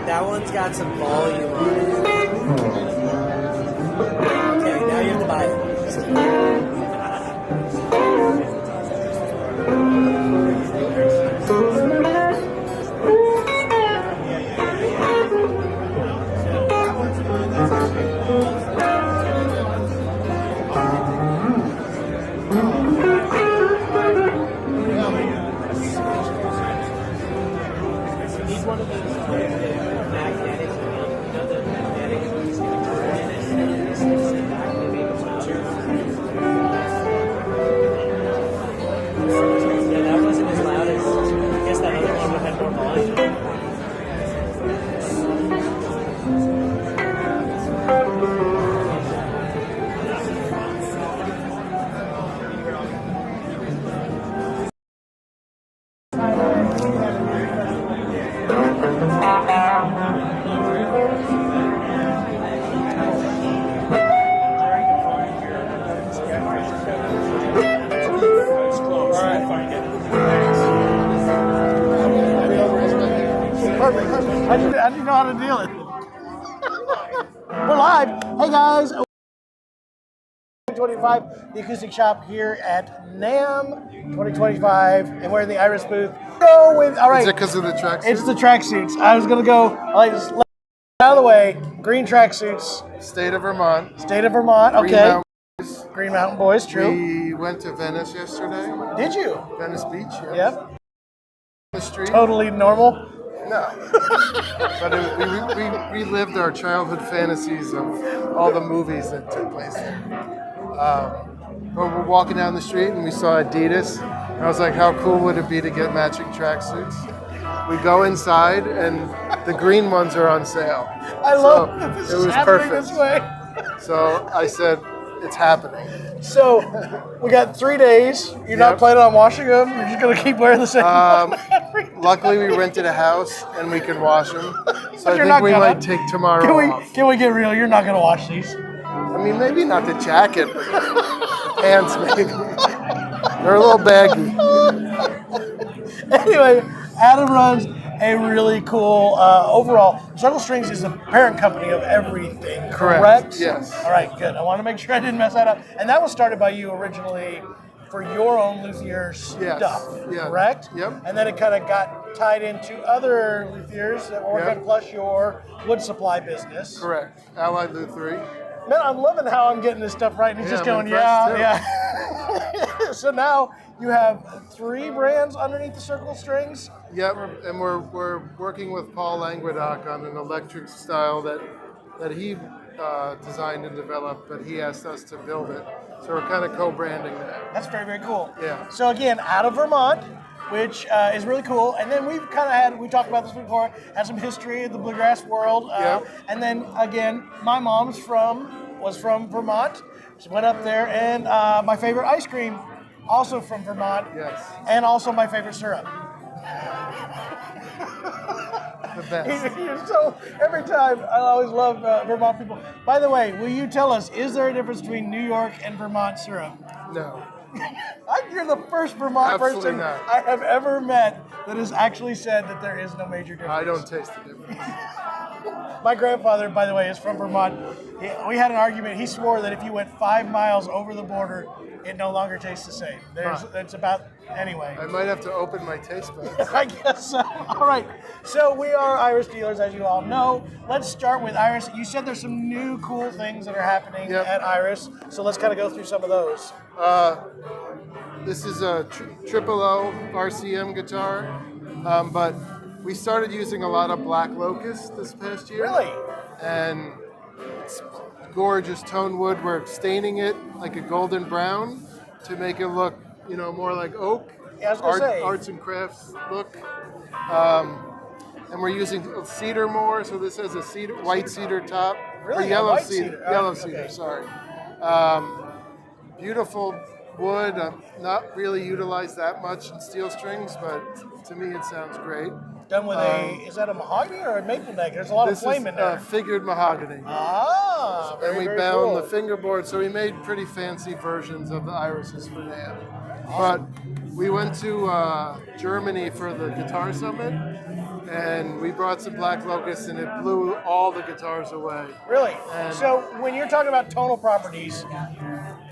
That one's got some volume on it. Okay, now you have to buy it. He's one of these magnetic, the magnetic. Yeah, that wasn't as loud as, I guess that other one would have more volume. I didn't know how to deal it. We're live. Hey guys. 2025, the Acoustic Shop here at NAMM 2025, and we're in the Iris booth. Go with, all right. Is it because of the tracksuits? It's the tracksuits. I was gonna go. Like, just let out of the way. Green tracksuits. State of Vermont. State of Vermont. Green Okay. Mountain Boys. Green Mountain Boys. True. We went to Venice yesterday. Did you? Venice Beach. Yes. Yep. The street. Totally normal. No. But we relived our childhood fantasies of all the movies that took place there. But we're walking down the street and we saw Adidas. And I was like, how cool would it be to get matching tracksuits? We go inside and the green ones are on sale. I love that this is happening perfect. this way. So I said, it's happening. So we got 3 days. You're not planning on washing them? You're just going to keep wearing the same one every day? Luckily, we rented a house and we can wash them. So I you're think not we gonna. might take tomorrow off. Can we get real? You're not going to wash these. I mean, maybe not the jacket, but the pants maybe. They're a little baggy. Anyway, Adam runs a really cool, overall, Circle Strings is the parent company of everything, correct? Yes. All right, good. I want to make sure I didn't mess that up. And that was started by you originally for your own luthier stuff, correct? Yep. And then it kind of got tied into other luthiers that were working, plus your wood supply business. Correct. Allied Luthery. Man, I'm loving how I'm getting this stuff right. And he's just going, yeah. So now you have 3 brands underneath the Circle Strings. Yep, and we're working with Paul Languedoc on an electric style that he designed and developed, but he asked us to build it. So we're kind of co-branding that. That's very, very cool. Yeah. So again, out of Vermont, which is really cool. And then we've kind of we talked about this before, had some history of the bluegrass world. And then again, my mom's was from Vermont. She went up there, and my favorite ice cream, also from Vermont. Yes. And also my favorite syrup. The best. So every time, I always love Vermont people. By the way, will you tell us, is there a difference between New York and Vermont syrup? No. You're the first Vermont Absolutely person not. I have ever met that has actually said that there is no major difference. I don't taste the difference. My grandfather, by the way, is from Vermont. We had an argument. He swore that if you went 5 miles over the border, it no longer tastes the same. It's about, anyway. I might have to open my taste buds. I guess so. All right. So we are Iris dealers, as you all know. Let's start with Iris. You said there's some new cool things that are happening at Iris. So let's kind of go through some of those. This is a triple O RCM guitar, but we started using a lot of black locust this past year. Really? And it's gorgeous Tonewood. We're staining it like a golden brown to make it look more like oak, Yeah, I was gonna say. arts and crafts look. And we're using cedar more, so this has a white cedar top. Really? Or yellow White cedar. cedar. Yellow Okay. cedar, sorry. Beautiful wood. Not really utilized that much in steel strings, but to me it sounds great. Done with is that a mahogany or a maple neck? There's a lot of This flame is in there. figured mahogany. Ah, very, And we very bound cool. the fingerboard, so we made pretty fancy versions of the irises for NAMM. But we went to Germany for the Guitar Summit, and we brought some black locust, and it blew all the guitars away. Really? And- So when you're talking about tonal properties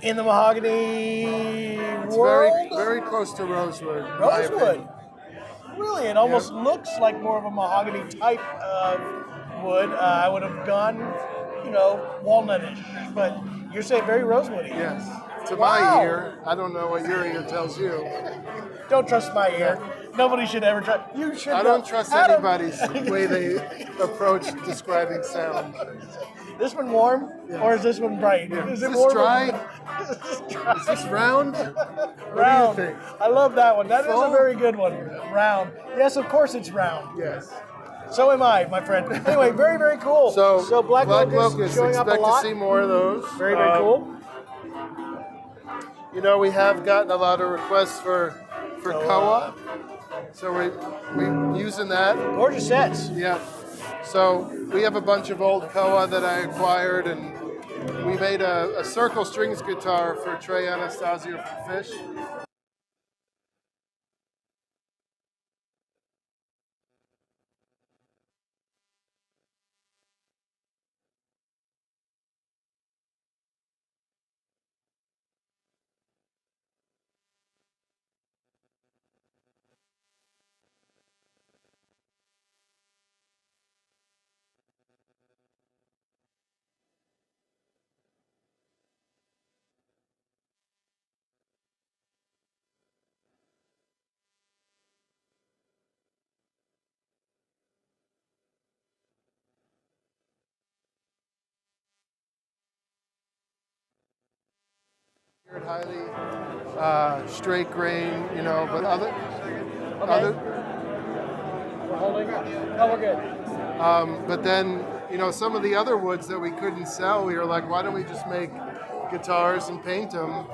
in the mahogany It's world, very close to rosewood. in my rosewood. opinion. Really, it almost looks like more of a mahogany type of wood. I would have gone, walnutish, but you're saying very rosewoody. Yes. To Wow. my ear, I don't know what your ear tells you. Don't trust my ear. Nobody should ever trust. You should. I know. don't trust Adam- anybody's way they approach describing sound. This one warm, or is this one bright? Yeah. Is Is it this warm? dry? Is this dry? Is this round? Round. What do you think? I love that one. That is a Full? very good one. Round. Yes, of course it's round. Yes. So am I, my friend. Anyway, very, very cool. So Black Locust showing up a expect lot. to see more of those. Very, very cool. We have gotten a lot of requests for koa, so we're using that. Gorgeous sets. Yeah. So we have a bunch of old koa that I acquired, and we made a circle strings guitar for Trey Anastasio from Fish. Highly straight grain, but other. We're holding. No, we're good. But then, some of the other woods that we couldn't sell, we were like, why don't we just make guitars and paint them?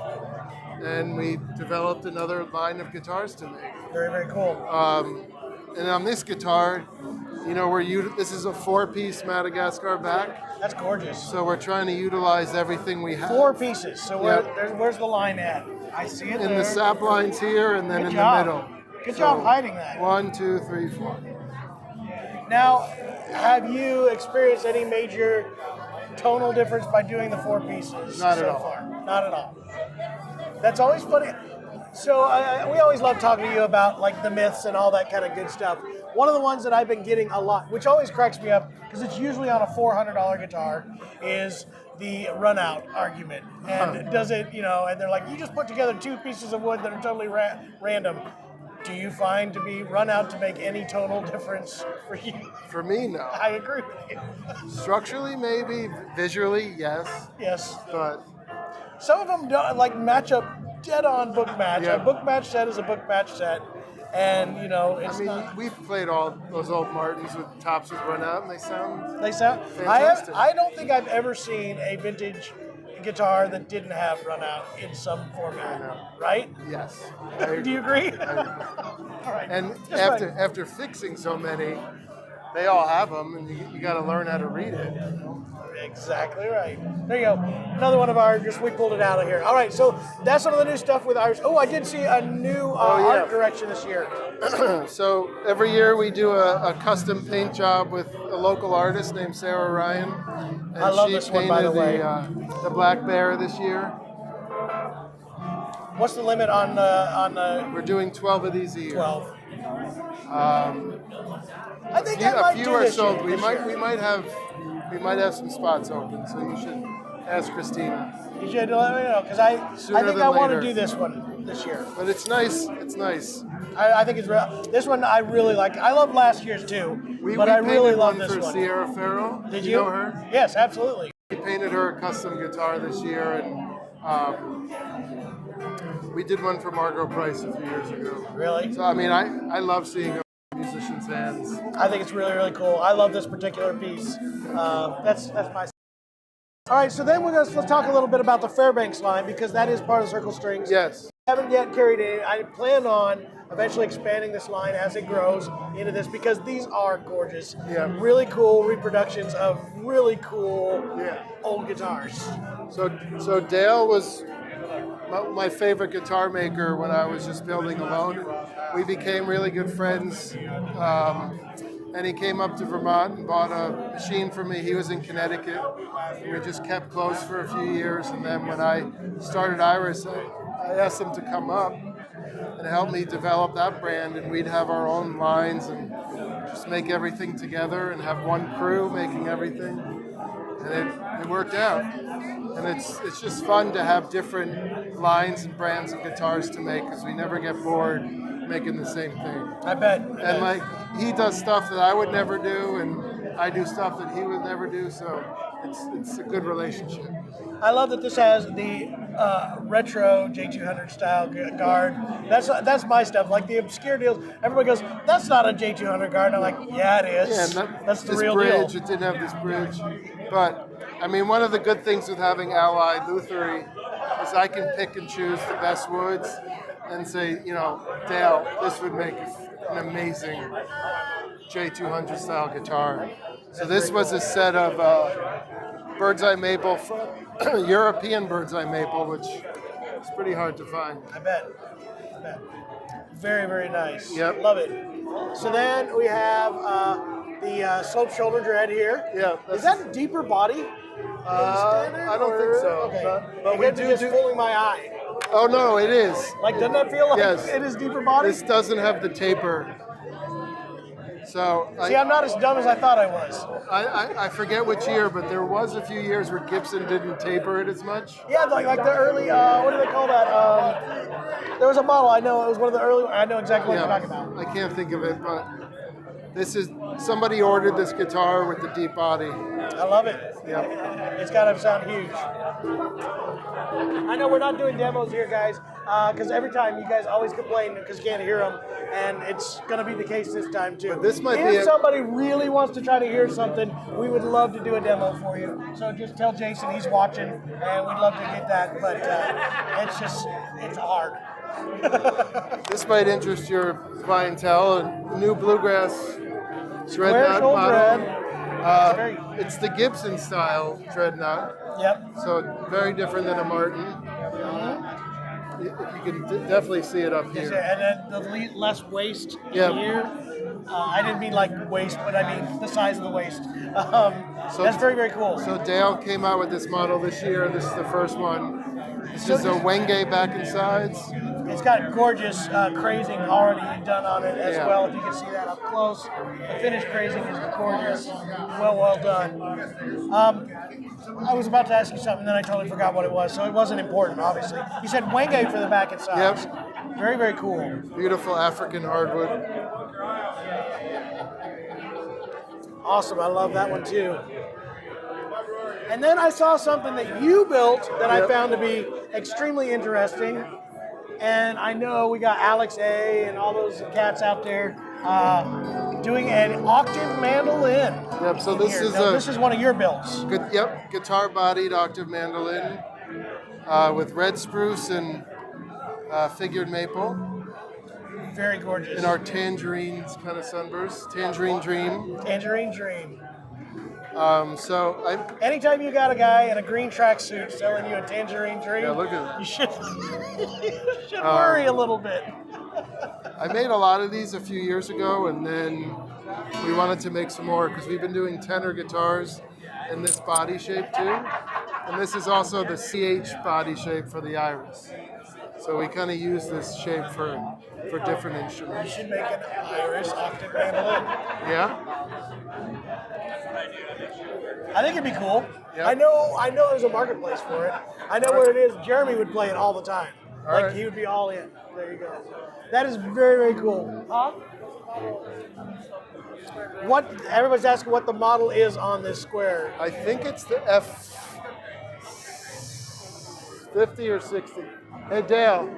And we developed another line of guitars to make. Very, very cool. And on this guitar, this is a 4-piece Madagascar back. That's gorgeous. So we're trying to utilize everything we have. 4 pieces. So where's the line at? I see it In there. the sap lines here, and then Good in job. the middle. Good job hiding that. 1, 2, 3, 4. Now, have you experienced any major tonal difference by doing the 4 pieces Not so at all. far? Not at all. That's always funny. So we always love talking to you about like the myths and all that kind of good stuff. One of the ones that I've been getting a lot, which always cracks me up, because it's usually on a $400 guitar, is the run out argument. And does it, and they're like, you just put together 2 pieces of wood that are totally random. Do you find to be run out to make any tonal difference for you? For me, no. I agree with you. Structurally, maybe. Visually, yes. Yes. But Some of them don't match up dead on book match. Yeah. A book match set is a book match set. And, it's not. we've played all those old Martins with tops with run out, and they sound. They sound. Fantastic. I don't think I've ever seen a vintage guitar that didn't have run out in some format. Right? Yes. Do you agree? All right. And Just after fixing so many, they all have them, and you got to learn how to read it. Exactly right. There you go. Another one of ours. We pulled it out of here. All right. So that's some of the new stuff with ours. Oh, I did see a new art direction this year. So every year we do a custom paint job with a local artist named Sarah Ryan. And I love she this one, by the way. the Black Bear this year. What's the limit on the We're doing 12 of these a year. 12? I think I A might few do are this sold. year, We this might year. we might have some spots open, so you should ask Christina. You should let me know, because I Sooner think than I want to later. do this one this year. But it's nice. It's nice. I think it's real. This one I really like. I love last year's too, We but I painted really love one this for one. Sierra Farrell. Did you know her? Yes, absolutely. We painted her a custom guitar this year, and We did one for Margot Price a few years ago. Really? So I mean, I love seeing musicians' hands. I think it's really, really cool. I love this particular piece. That's my. All right, so then let's talk a little bit about the Fairbanks line, because that is part of Circle Strings. Yes. I haven't yet carried it. I plan on eventually expanding this line as it grows into this, because these are gorgeous. Yeah. Really cool reproductions of really cool Yeah. old guitars. So Dale was my favorite guitar maker when I was just building alone. We became really good friends. And he came up to Vermont and bought a machine for me. He was in Connecticut. And we just kept close for a few years. And then when I started Iris, I asked him to come up and help me develop that brand. And we'd have our own lines and just make everything together and have one crew making everything. And it worked out. And it's just fun to have different lines and brands of guitars to make, because we never get bored making the same thing. I bet. And like, he does stuff that I would never do, and I do stuff that he would never do, so it's a good relationship. I love that this has the retro J200 style guard. That's my stuff. Like the obscure deals, everybody goes, "That's not a J200 guard." And I'm like, "Yeah, it is. Yeah, and that's the this real bridge, deal." it didn't have this bridge. But, I mean, one of the good things with having Allied Luthery is I can pick and choose the best woods and say, you know, Dale, this would make an amazing J200 style guitar. So this was a set of bird's eye maple, European bird's eye maple, which is pretty hard to find. I bet. Very, very nice. Yep. Love it. So then we have the slope shoulder dread here. Yeah. Is that a deeper body? I don't think so. Okay. But we do just fooling my eye. Oh no, it is. Like, doesn't that feel like Yes. it is deeper body? This doesn't have the taper. So See, I'm not as dumb as I thought I was. I forget which year, but there was a few years where Gibson didn't taper it as much. Yeah, like the early, what do they call that? There was a model, I know, it was one of the early, I know exactly what you're talking about. I can't think of it, but this is, somebody ordered this guitar with the deep body. I love it. Yep. It's got to sound huge. I know we're not doing demos here, guys, because every time you guys always complain because you can't hear them, and it's going to be the case this time too. But this might if somebody really wants to try to hear something, we would love to do a demo for you. So just tell Jason he's watching, and we'd love to get that. But it's hard. This might interest your clientele. A new bluegrass Square dreadnought shoulder model. dread. It's the Gibson style dreadnought. Yep. So very different than a Martin. You can definitely see it up here. And then the less waist Yep. here. I didn't mean like waist, but I mean the size of the waist. That's very, very cool. So Dale came out with this model this year. This is the first one. This is a Wenge back and sides. It's got gorgeous crazing already done on it as Yeah. well. If you can see that up close, the finished crazing is gorgeous. Well done. I was about to ask you something, then I totally forgot what it was. So it wasn't important, obviously. You said Wenge for the back and sides. Yep. Very, very cool. Beautiful African hardwood. Awesome. I love that one too. And then I saw something that you built that I found to be extremely interesting. And I know we got Alex A and all those cats out there doing an octave mandolin. Yep, so this is this is one of your builds. Guitar-bodied octave mandolin with red spruce and figured maple. Very gorgeous. In our tangerines kind of sunburst, Tangerine Dream. Tangerine Dream. Anytime you got a guy in a green tracksuit selling you a Tangerine Dream, look at it. You should, worry a little bit. I made a lot of these a few years ago, and then we wanted to make some more because we've been doing tenor guitars in this body shape too. And this is also the CH body shape for the Iris. So we kind of use this shape for different instruments. You should make an Iris octave mandolin. Yeah? I think it'd be cool. Yep. I know there's a marketplace for it. I know where it is. Jeremy would play it all the time. He would be all in. There you go. That is very, very cool. Huh? Everybody's asking what the model is on this square. I think it's the F50 or 60. Hey Dale,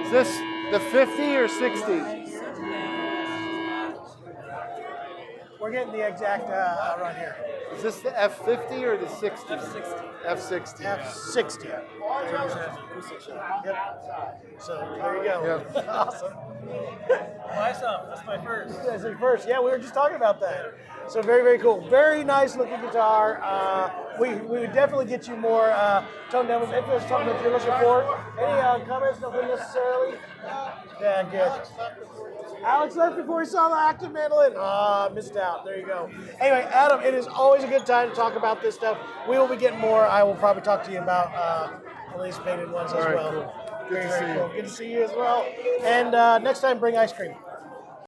is this the 50 or 60? We're getting the exact run here. Is this the F50 or the 60? F60. F60. Yep. So there you go. Yep. Awesome. Buy some. That's my first. That's the first. Yeah, we were just talking about that. So very, very cool. Very nice looking guitar. We would definitely get you more tone demos. If there's something that you're looking for. Any comments? Nothing necessarily? Yeah, good. Alex left before he saw the active mandolin. Missed out. There you go. Anyway, Adam, it is always a good time to talk about this stuff. We will be getting more. I will probably talk to you about at least painted ones as well. Cool. Good to see you. Good to see you as well. And next time, bring ice cream.